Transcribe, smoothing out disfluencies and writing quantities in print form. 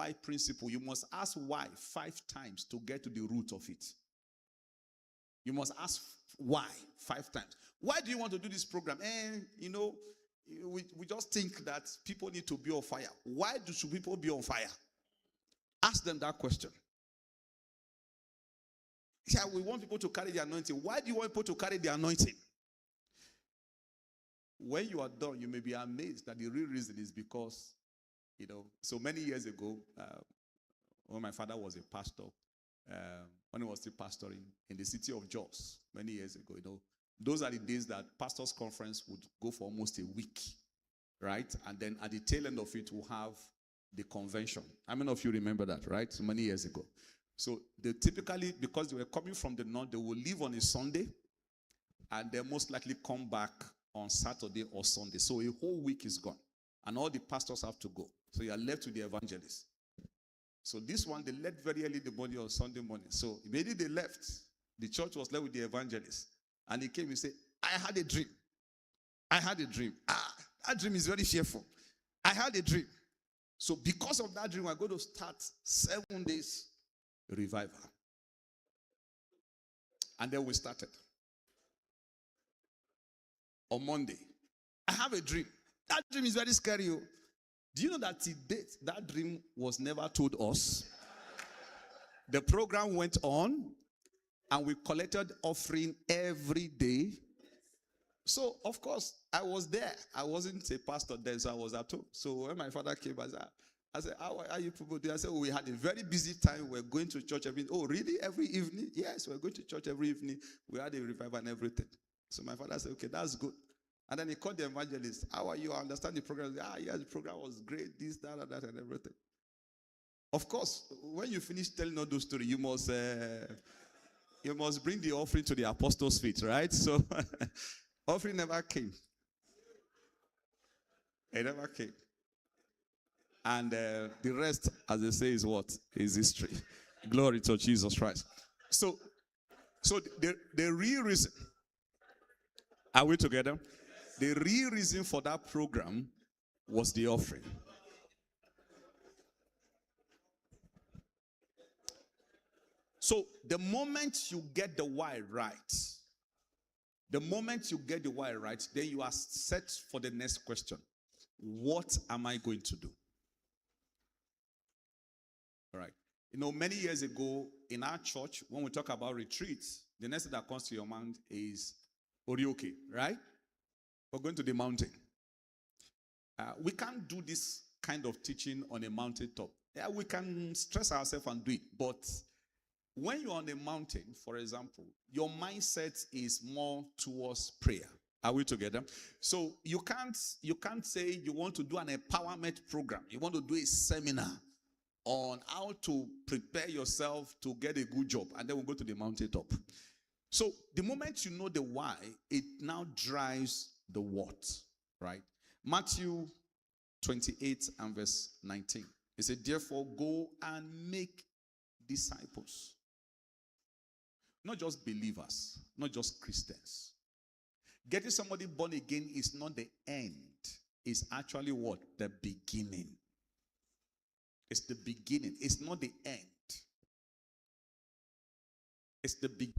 why principle, you must ask why 5 times to get to the root of it. You must ask why 5 times. Why do you want to do this program? We just think that people need to be on fire. Why should people be on fire? Ask them that question. Yeah, we want people to carry the anointing. Why do you want people to carry the anointing? When you are done, you may be amazed that the real reason is because, so many years ago, when my father was a pastor, when he was still pastoring in the city of Jos, many years ago, those are the days that pastors' conference would go for almost a week, right? And then at the tail end of it, we'll have the convention. How many of you remember that, right? So many years ago. So they typically, because they were coming from the north, they will leave on a Sunday, and they most likely come back on Saturday or Sunday. So a whole week is gone, and all the pastors have to go. So you are left with the evangelists. So this one, they left very early in the morning on Sunday morning. So immediately they left, the church was left with the evangelists. And he came and said, I had a dream. I had a dream. That dream is very fearful. I had a dream. So because of that dream, we're going to start 7 days revival. And then we started. On Monday, I have a dream. That dream is very scary. Do you know that to date, that dream was never told us? The program went on, and we collected offering every day. So, of course, I was there. I wasn't a pastor then, so I was at home. So when my father came, I said, how are you people doing? I said, we had a very busy time. We're going to church every evening. Oh, really? Every evening? Yes, we're going to church every evening. We had a revival and everything. So my father said, okay, that's good. And then he called the evangelist. How are you? I understand the program. Yeah, the program was great. This, that, and everything. Of course, when you finish telling all those stories, you must bring the offering to the apostles' feet, right? So, offering never came. It never came. And the rest, as they say, is what? Is history. Glory to Jesus Christ. So the real reason, are we together? The real reason for that program was the offering. So the moment you get the why right, then you are set for the next question. What am I going to do? All right. Many years ago in our church, when we talk about retreats, the next thing that comes to your mind is Orioke, right? We're going to the mountain. We can't do this kind of teaching on a mountaintop. Yeah, we can stress ourselves and do it, but when you're on a mountain, for example, your mindset is more towards prayer. Are we together? So you can't say you want to do an empowerment program. You want to do a seminar on how to prepare yourself to get a good job, and then we'll go to the mountaintop. So the moment you know the why, it now drives the what, right? Matthew 28 and verse 19. It said, therefore, go and make disciples. Not just believers, not just Christians. Getting somebody born again is not the end. It's actually what? The beginning. It's the beginning. It's not the end. It's the beginning.